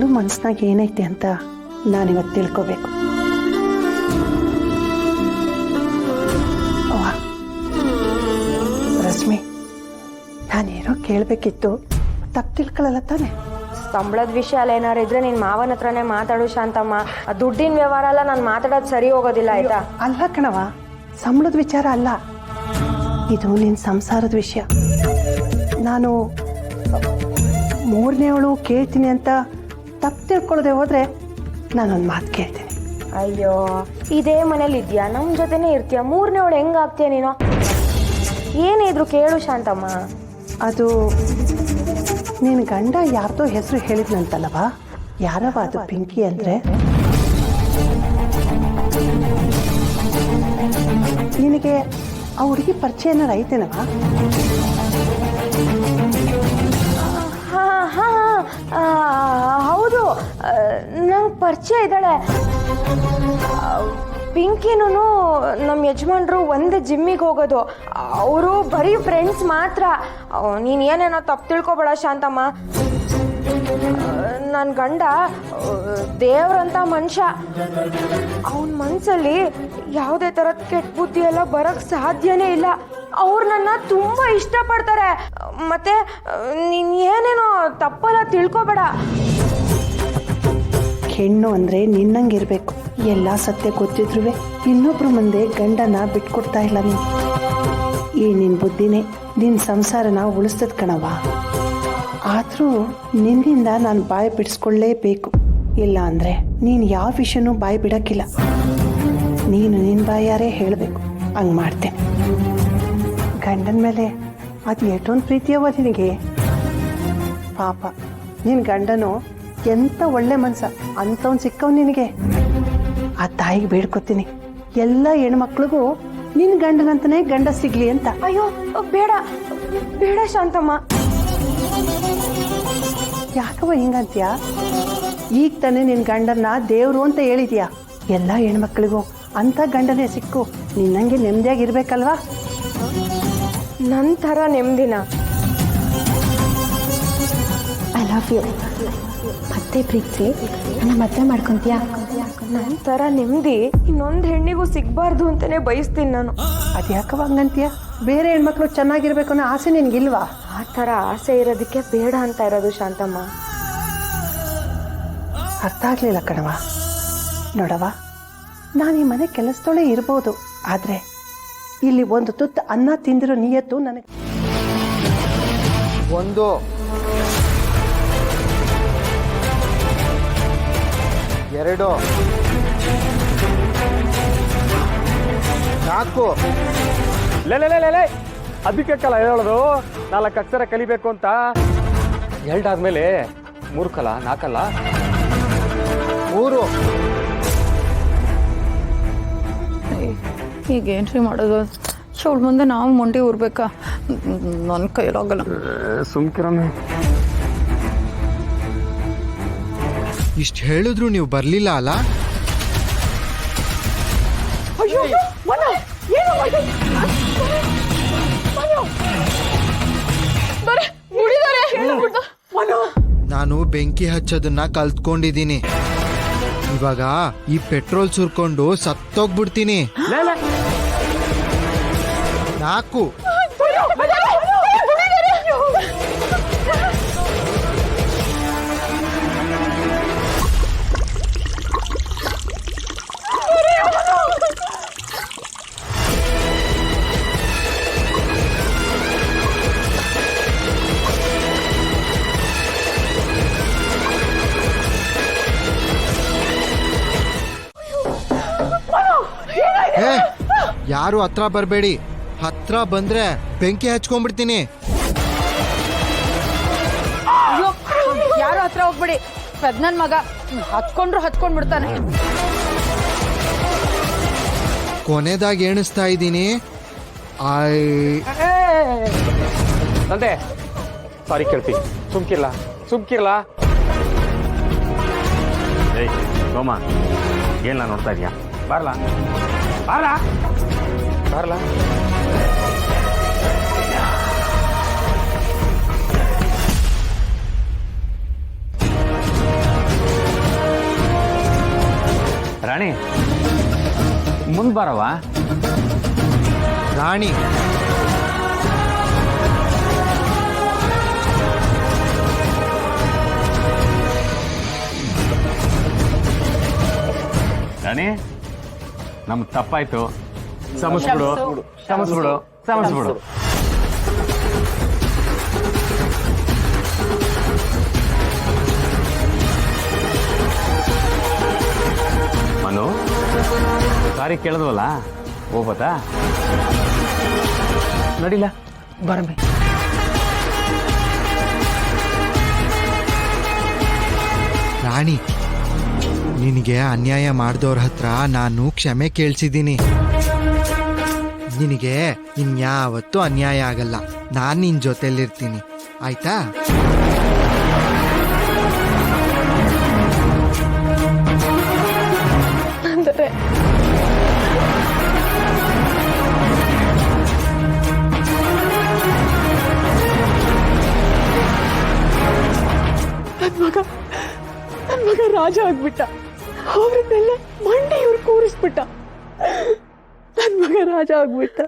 ಅವಳು ಮನಸ್ಸಿನಾಗ ಏನೈತೆ ಅಂತ ನಾನಿವತ್ತು ತಿಳ್ಕೋಬೇಕು. ಅವ್ವ ರಶ್ಮಿ, ನಾನೇನೋ ಕೇಳಬೇಕಿತ್ತು, ತಪ್ಪು ತಿಳ್ಕೊಳ್ಳಲ್ಲ ತಾನೆ? ಸಂಬಳದ ವಿಷಯ ಅಲ್ಲ ಏನಾರು ಇದ್ರೆ ನಿನ್ ಮಾವನ ಹತ್ರನೇ ಮಾತಾಡು ಶಾಂತಮ್ಮ. ಆ ದುಡ್ಡಿನ ವ್ಯವಹಾರ ಎಲ್ಲ ನಾನು ಮಾತಾಡೋದು ಸರಿ ಹೋಗೋದಿಲ್ಲ, ಆಯ್ತಾ? ಅಲ್ಲ ಕಣವ, ಸಂಬಳದ ವಿಚಾರ ಅಲ್ಲ, ಇದು ನಿನ್ನ ಸಂಸಾರದ ವಿಷಯ. ನಾನು ಮೂರನೇವಳು ಕೇಳ್ತೀನಿ ಅಂತ ತಪ್ಪು ತಿಳ್ಕೊಳ್ಳದೆ ಹೋದ್ರೆ ನಾನೊಂದು ಮಾತು ಕೇಳ್ತೀನಿ. ಅಯ್ಯೋ, ಇದೇ ಮನೇಲಿ ಇದೆಯಾ, ನಮ್ಮ ಜೊತೆನೇ ಇರ್ತೀಯ, ಮೂರನೇವಳು ಹೆಂಗಾಗ್ತೀಯ ನೀನು? ಏನಿದ್ರು ಕೇಳು ಶಾಂತಮ್ಮ. ಅದು ನಿನ್ನ ಗಂಡ ಯಾರ್ದೋ ಹೆಸರು ಹೇಳಿದ್ನಂತಲ್ಲವ, ಯಾರವ ಅದು ಪಿಂಕಿ ಅಂದರೆ? ನಿನಗೆ ಆ ಹುಡುಗಿ ಪರಿಚಯ ಏನಾರು ಐತೇನವ? ಹೌದು, ನಂಗೆ ಪರಿಚಯ ಇದ್ದಾಳೆ. ಪಿಂಕಿನೂ ನಮ್ಮ ಯಜಮಾನ್ರು ಒಂದೇ ಜಿಮ್ಮಿಗೆ ಹೋಗೋದು, ಅವರು ಬರೀ ಫ್ರೆಂಡ್ಸ್ ಮಾತ್ರ. ನೀನು ಏನೇನೋ ತಪ್ಪು ತಿಳ್ಕೊಬೇಡ ಶಾಂತಮ್ಮ. ನನ್ನ ಗಂಡ ದೇವ್ರಂತ ಮನುಷ್ಯ. ಅವನ ಮನಸ್ಸಲ್ಲಿ ಯಾವುದೇ ಥರದ ಕೆಟ್ಟ ಬುದ್ಧಿ ಎಲ್ಲ ಬರೋಕ್ಕೆ ಸಾಧ್ಯನೇ ಇಲ್ಲ. ಅವ್ರು ನನ್ನ ತುಂಬ ಇಷ್ಟಪಡ್ತಾರೆ. ಮತ್ತೆ ನೀನು ಏನೇನೋ ತಪ್ಪೆಲ್ಲ ತಿಳ್ಕೊಬೇಡ. ಹೆಣ್ಣು ಅಂದರೆ ನಿನ್ನಂಗಿರ್ಬೇಕು. ಎಲ್ಲ ಸತ್ಯ ಗೊತ್ತಿದ್ರು ಇನ್ನೊಬ್ರ ಮುಂದೆ ಗಂಡನ ಬಿಟ್ಕೊಡ್ತಾ ಇಲ್ಲ ನೀನು. ಈ ನಿನ್ನ ಬುದ್ಧಿನೇ ನಿನ್ನ ಸಂಸಾರನ ಉಳಿಸ್ತದ ಕಣವ. ಆದರೂ ನಿನ್ನಿಂದ ನಾನು ಬಾಯಿ ಬಿಡಿಸ್ಕೊಳ್ಳೇಬೇಕು. ಇಲ್ಲ ಅಂದರೆ ನೀನು ಯಾವ ವಿಷಯನೂ ಬಾಯಿ ಬಿಡೋಕ್ಕಿಲ್ಲ. ನೀನು ನಿನ್ನ ಬಾಯಾರೇ ಹೇಳಬೇಕು. ಹಂಗೆ ಮಾಡ್ತೇನೆ. ಗಂಡನ ಮೇಲೆ ಅದು ಎಷ್ಟೊಂದು ಪ್ರೀತಿಯವ ನಿನಗೆ. ಪಾಪ ನಿನ್ನ ಗಂಡನು ಎಂಥ ಒಳ್ಳೆ ಮನ್ಸ, ಅಂಥವ್ನು ಸಿಕ್ಕವ್ ನಿನಗೆ. ಆ ತಾಯಿಗೆ ಬೇಡ್ಕೊತೀನಿ, ಎಲ್ಲ ಹೆಣ್ಮಕ್ಳಿಗೂ ನಿನ್ನ ಗಂಡನಂತನೇ ಗಂಡ ಸಿಗ್ಲಿ ಅಂತ. ಅಯ್ಯೋ ಬೇಡ ಬೇಡ ಶಾಂತಮ್ಮ. ಯಾಕವ ಹಿಂಗಂತೀಯ? ಈಗ ತಾನೇ ನಿನ್ನ ಗಂಡನ್ನ ದೇವರು ಅಂತ ಹೇಳಿದ್ಯಾ. ಎಲ್ಲ ಹೆಣ್ಮಕ್ಳಿಗೂ ಅಂಥ ಗಂಡನೇ ಸಿಕ್ಕು ನಿನ್ನಂಗೆ ನೆಮ್ಮದಿಯಾಗಿರ್ಬೇಕಲ್ವಾ? ನನ್ನ ಥರ ನೆಮ್ಮದಿನ? I love you. ಮತ್ತೆ ಪ್ರೀತಿ ನನ್ನ ಮದುವೆ ಮಾಡ್ಕೊತೀಯಾ? ನನ್ನ ಥರ ನೆಮ್ಮದಿ ಇನ್ನೊಂದು ಹೆಣ್ಣಿಗೂ ಸಿಗಬಾರ್ದು ಅಂತಲೇ ಬಯಸ್ತೀನಿ ನಾನು. ಅದ್ಯಾಕವ ಹಂಗಂತೀಯ? ಬೇರೆ ಹೆಣ್ಮಕ್ಳು ಚೆನ್ನಾಗಿರ್ಬೇಕು ಅನ್ನೋ ಆಸೆ ನಿನಗಿಲ್ವಾ? ಆ ಥರ ಆಸೆ ಇರೋದಕ್ಕೆ ಬೇಡ ಅಂತ ಇರೋದು ಶಾಂತಮ್ಮ. ಅರ್ಥ ಆಗ್ಲಿಲ್ಲ ಕಣವ. ನೋಡವ, ನಾನು ಈ ಮನೆ ಕೆಲಸದೊಳೇ ಇರ್ಬೋದು, ಆದರೆ ಇಲ್ಲಿ ಒಂದು ತುತ್ತು ಅನ್ನ ತಿಂದಿರೋ ನಿಯತ್ತು ನನಗೆ. ಒಂದು ಎರಡು ನಾಲ್ಕು. ಲೇ ಅದಕ್ಕೆ ಕಲ ಹೇಳೋದು 4 ಅಕ್ಷರ ಕಲಿಬೇಕು ಅಂತ. 2 ಆದ್ಮೇಲೆ 3 ಕಲ 4 ಅಲ್ಲ 3. ಈಗೇನ್ರಿ ಮಾಡೋದು? ಅವಳ ಮುಂದೆ ನಾವು ಮೊಂಡಿ ಊರ್ಬೇಕಾ? ನನ್ನ ಕೈಲಾಗಲ್ಲ. ಸುಮ್ಕಿರಮ್ಮೆ. ಇಷ್ಟು ಹೇಳಿದ್ರು ನೀವು ಬರ್ಲಿಲ್ಲ ಅಲ್ಲ? ನಾನು ಬೆಂಕಿ ಹಚ್ಚೋದನ್ನ ಕಲ್ತ್ಕೊಂಡಿದ್ದೀನಿ. ಇವಾಗ ಈ ಪೆಟ್ರೋಲ್ ಸುರ್ಕೊಂಡು ಸತ್ತೋಗ್ಬಿಡ್ತೀನಿ. 4. ಯಾರು ಹತ್ರ ಬರಬೇಡಿ. ಹತ್ರ ಬಂದ್ರೆ ಬೆಂಕಿ ಹಚ್ಕೊಂಡ್ಬಿಡ್ತೀನಿ. ಯಾರು ಹತ್ರ ಹೋಗ್ಬೇಡಿ. ಪೆದ್ನನ್ ಮಗ ಹಚ್ಕೊಂಡ್ಬಿಡ್ತಾನೆ. ಕೊನೆದಾಗಿ ಎಣಿಸ್ತಾ ಇದ್ದೀನಿ. ತಂದೆ ಸಾರಿ ಕೇಳ್ತೀನಿ. ಸುಮ್ಕಿರ್ಲಾ. ಏಯ್ ಸೋಮ, ಏನ್ ನೋಡ್ತಾ ಇದೀಯಾ? ಬಾರ್ಲಾ. ರಾಣಿ ಮುಂದ್ ಬಾರವ್ವ. ರಾಣಿ ರಾಣಿ ನಮ್ ತಪ್ಪಾಯ್ತು, ಕ್ಷಮಿಸ್ಬಿಡು ಕ್ಷಮಿಸ್ಬಿಡು ಕ್ಷಮಿಸ್ಬಿಡು. ಮನು ಸಾರಿ ಕೇಳಿದ್ವಲ್ಲ, ಹೋಗ್ಬೋದಾ? ನಡಿಲ್ಲ ಬರಮೆ. ರಾಣಿ, ನಿನಗೆ ಅನ್ಯಾಯ ಮಾಡಿದವ್ರ ಹತ್ರ ನಾನು ಕ್ಷಮೆ ಕೇಳಿಸಿದ್ದೀನಿ. ನಿನಗೆ ಇನ್ಯಾವತ್ತೂ ಅನ್ಯಾಯ ಆಗಲ್ಲ. ನಾನು ನಿನ್ನ ಜೊತೆಲಿರ್ತೀನಿ, ಆಯ್ತಾ? ಅಂದರೆ ನನ್ ಮಗ ರಾಜ ಆಗ್ಬಿಟ್ಟ. ಅವ್ರನ್ನೆಲ್ಲ ಮಂಡಿ ಇವ್ರು ಕೂರಿಸ್ಬಿಟ್ಟ. ನನ್ ಮಗ ರಾಜ ಆಗ್ಬಿಟ್ಟ.